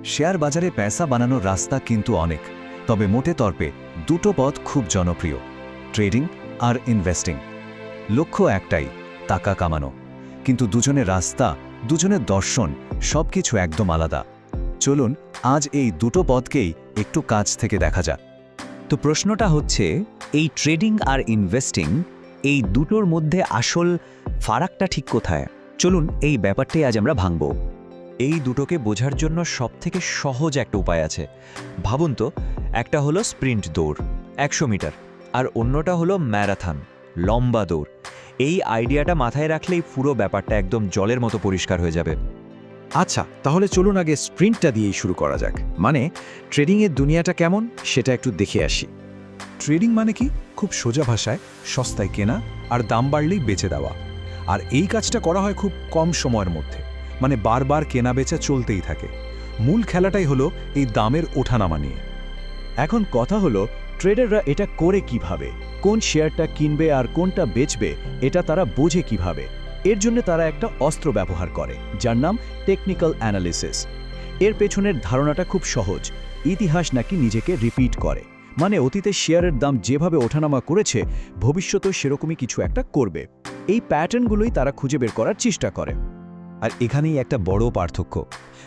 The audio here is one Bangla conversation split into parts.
শেয়ার বাজারে পয়সা বানানোর রাস্তা কিন্তু অনেক, তবে মোটে তর্পে দুটো পথ খুব জনপ্রিয়: ট্রেডিং আর ইনভেস্টিং। লক্ষ্য একটাই, টাকা কামানো। কিন্তু দুজনের রাস্তা, দুজনের দর্শন সবকিছু একদম আলাদা। চলুন আজ এই দুটো পথকেই একটু কাছ থেকে দেখা যাক। তো প্রশ্নটা হচ্ছে, এই ট্রেডিং আর ইনভেস্টিং, এই দুটোর মধ্যে আসল ফারাকটা ঠিক কোথায়? চলুন এই ব্যাপারটাই আজ আমরা ভাঙব। এই দুটোকে বোঝার জন্য সবথেকে সহজ একটা উপায় আছে। ভাবুন তো, একটা হলো স্প্রিন্ট দৌড় 100 মিটার, আর অন্যটা হলো ম্যারাথন লম্বা দৌড়। এই আইডিয়াটা মাথায় রাখলেই পুরো ব্যাপারটা একদম জলের মতো পরিষ্কার হয়ে যাবে। আচ্ছা, তাহলে চলুন আগে স্প্রিন্টটা দিয়েই শুরু করা যাক। মানে ট্রেডিংয়ের দুনিয়াটা কেমন সেটা একটু দেখে আসি। ট্রেডিং মানে কি? খুব সোজা ভাষায় সস্তায় কেনা আর দাম বাড়লেই বেচে দেওয়া। আর এই কাজটা করা হয় খুব কম সময়ের মধ্যে, মানে বারবার কেনা বেচা চলতেই থাকে। মূল খেলাটাই হলো এই দামের ওঠানামা নিয়ে। এখন কথা হলো, ট্রেডাররা এটা করে কিভাবে? কোন শেয়ারটা কিনবে আর কোনটা বেচবে এটা তারা বোঝে কিভাবে? এর জন্য তারা একটা অস্ত্র ব্যবহার করে, যার নাম টেকনিক্যাল অ্যানালিসিস। এর পেছনের ধারণাটা খুব সহজ। ইতিহাস নাকি নিজেকে রিপিট করে, মানে অতীতে শেয়ারের দাম যেভাবে ওঠানামা করেছে, ভবিষ্যতেও সেরকমই কিছু একটা করবে। এই প্যাটার্নগুলোই তারা খুঁজে বের করার চেষ্টা করে। আর এখানেই একটা বড় পার্থক্য।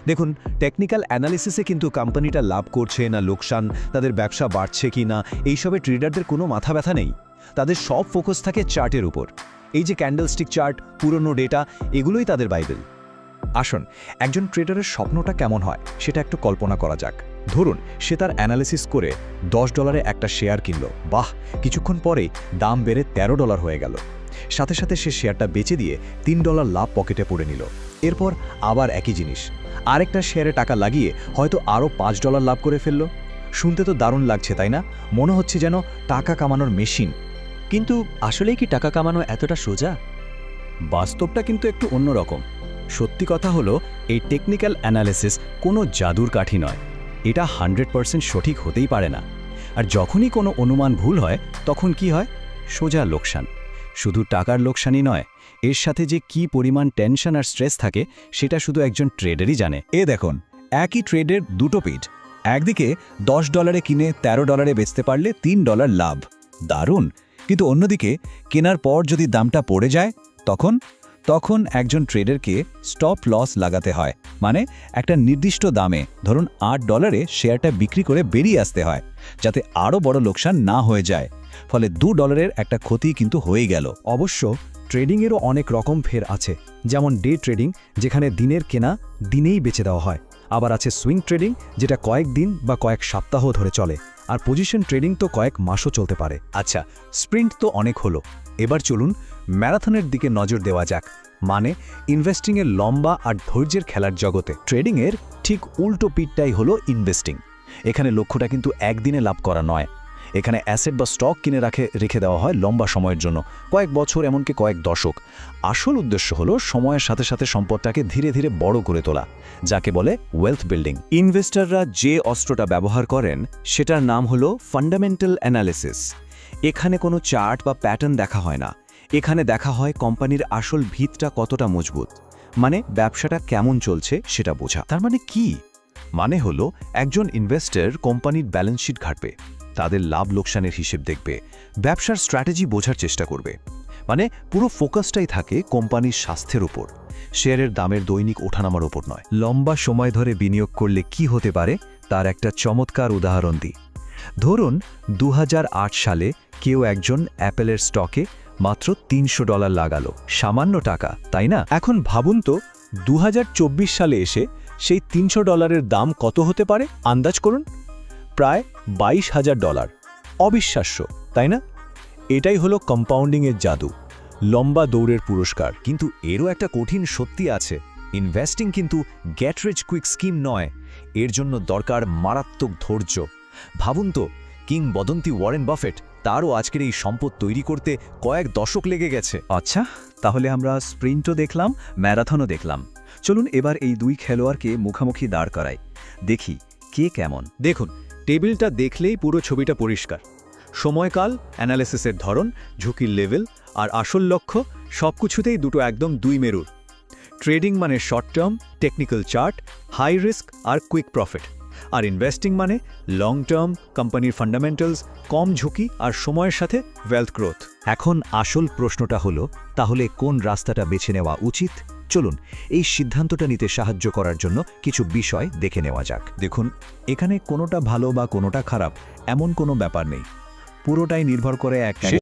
দেখুন, টেকনিক্যাল অ্যানালিসিসে কিন্তু কোম্পানিটা লাভ করছে না লোকসান, তাদের ব্যবসা বাড়ছে কি না, এইসবে ট্রেডারদের কোনো মাথা ব্যথা নেই। তাদের সব ফোকাস থাকে চার্টের উপর। এই যে ক্যান্ডেলস্টিক চার্ট, পুরনো ডেটা, এগুলোই তাদের বাইবেল। আসুন, একজন ট্রেডারের স্বপ্নটা কেমন হয় সেটা একটু কল্পনা করা যাক। ধরুন, সে তার অ্যানালিসিস করে $10 একটা শেয়ার কিনল। বাহ, কিছুক্ষণ পরেই দাম বেড়ে $13 হয়ে গেল। সাথে সাথে সে শেয়ারটা বেচে দিয়ে $3 লাভ পকেটে পড়ে নিল। এরপর আবার একই জিনিস, আরেকটা শেয়ারে টাকা লাগিয়ে হয়তো আরও $5 লাভ করে ফেলল। শুনতে তো দারুণ লাগছে, তাই না? মনে হচ্ছে যেন টাকা কামানোর মেশিন। কিন্তু আসলেই কি টাকা কামানো এতটা সোজা? বাস্তবটা কিন্তু একটু অন্যরকম। সত্যি কথা হলো, এই টেকনিক্যাল অ্যানালিসিস কোনো জাদুর কাঠি নয়। এটা 100% সঠিক হতেই পারে না। আর যখনই কোনো অনুমান ভুল হয়, তখন কি হয়? সোজা লোকসান। শুধু টাকার লোকসানই নয়, এর সাথে যে কি পরিমাণ টেনশন আর স্ট্রেস থাকে সেটা শুধু একজন ট্রেডারই জানে। দেখুন, একই ট্রেডের দুটো পিঠ। একদিকে $10 কিনে $13 বেচতে পারলে $3 লাভ, দারুণ। কিন্তু অন্যদিকে কেনার পর যদি দামটা পড়ে যায়, তখন একজন ট্রেডারকে স্টপ লস লাগাতে হয়। মানে একটা নির্দিষ্ট দামে, ধরুন $8 শেয়ারটা বিক্রি করে বেরিয়ে আসতে হয়, যাতে আরও বড় লোকসান না হয়ে যায়। ফলে $2 একটা ক্ষতি কিন্তু হয়ে গেল। অবশ্য ট্রেডিংয়েরও অনেক রকম ফের আছে, যেমন ডে ট্রেডিং, যেখানে দিনের কেনা দিনেই বেচে দেওয়া হয়। আবার আছে সুইং ট্রেডিং, যেটা কয়েক দিন বা কয়েক সপ্তাহ ধরে চলে। আর পজিশন ট্রেডিং তো কয়েক মাসও চলতে পারে। আচ্ছা, স্প্রিন্ট তো অনেক হলো, এবার চলুন ম্যারাথনের দিকে নজর দেওয়া যাক। মানে ইনভেস্টিংয়ের লম্বা আর ধৈর্যের খেলার জগতে। ট্রেডিংয়ের ঠিক উল্টো পিঠটাই হলো ইনভেস্টিং। এখানে লক্ষ্যটা কিন্তু একদিনে লাভ করা নয়। এখানে অ্যাসেট বা স্টক কিনে রেখে দেওয়া হয় লম্বা সময়ের জন্য, কয়েক বছর, এমনকি কয়েক দশক। আসল উদ্দেশ্য হলো সময়ের সাথে সাথে সম্পদটাকে ধীরে ধীরে বড় করে তোলা, যাকে বলে ওয়েলথ বিল্ডিং। ইনভেস্টররা যে অস্ত্রটা ব্যবহার করেন সেটার নাম হলো ফান্ডামেন্টাল অ্যানালিসিস। এখানে কোনো চার্ট বা প্যাটার্ন দেখা হয় না। এখানে দেখা হয় কোম্পানির আসল ভিতটা কতটা মজবুত, মানে ব্যবসাটা কেমন চলছে সেটা বোঝা। তার মানে কি? মানে হলো, একজন ইনভেস্টর কোম্পানির ব্যালেন্স শিট ঘাটবে, তাদের লাভ লোকসানের হিসেব দেখবে, ব্যবসার স্ট্র্যাটেজি বোঝার চেষ্টা করবে। মানে পুরো ফোকাসটাই থাকে কোম্পানির স্বাস্থ্যের উপর, শেয়ারের দামের দৈনিক ওঠানামার উপর নয়। লম্বা সময় ধরে বিনিয়োগ করলে কি হতে পারে তার একটা চমৎকার উদাহরণ দিই। ধরুন 2008 সালে কেউ একজন অ্যাপেলের স্টকে মাত্র $300 লাগালো। সামান্য টাকা, তাই না? এখন ভাবুন তো, 2024 সালে এসে সেই $300 দাম কত হতে পারে? আন্দাজ করুন। প্রায় $22,000। অবিশ্বাস্য, তাই না? এটাই হলো কম্পাউন্ডিংয়ের জাদু, লম্বা দৌড়ের পুরস্কার। কিন্তু এরও একটা কঠিন সত্যি আছে। ইনভেস্টিং কিন্তু গেট রিচ কুইক স্কিম নয়। এর জন্য দরকার মারাত্মক ধৈর্য। ভাবুন তো, কিংবদন্তি ওয়ারেন বাফেট, তারও আজকের এই সম্পদ তৈরি করতে কয়েক দশক লেগে গেছে। আচ্ছা, তাহলে আমরা স্প্রিন্টও দেখলাম, ম্যারাথনও দেখলাম। চলুন এবার এই দুই খেলোয়াড়কে মুখোমুখি দাঁড় করাই, দেখি কে কেমন। দেখুন, টেবিলটা দেখলেই পুরো ছবিটা পরিষ্কার। সময়কাল, অ্যানালিসিসের ধরন, ঝুঁকির লেভেল আর আসল লক্ষ্য, সবকিছুতেই দুটো একদম দুই মেরুর। ট্রেডিং মানে short term technical chart high risk আর কুইক প্রফিট, আর ইনভেস্টিং মানে লং টার্ম কোম্পানির ফান্ডামেন্টালস, কম ঝুঁকি আর সময়ের সাথে ওয়েলথ গ্রোথ। এখন আসল প্রশ্নটা হলো, তাহলে কোন রাস্তাটা বেছে নেওয়া উচিত? চলুন এই সিদ্ধান্তটা নিতে সাহায্য করার জন্য কিছু বিষয় দেখে নেওয়া যাক। দেখুন, এখানে কোনোটা ভালো বা কোনোটা খারাপ এমন কোনো ব্যাপার নেই, পুরোটাই নির্ভর করে একটা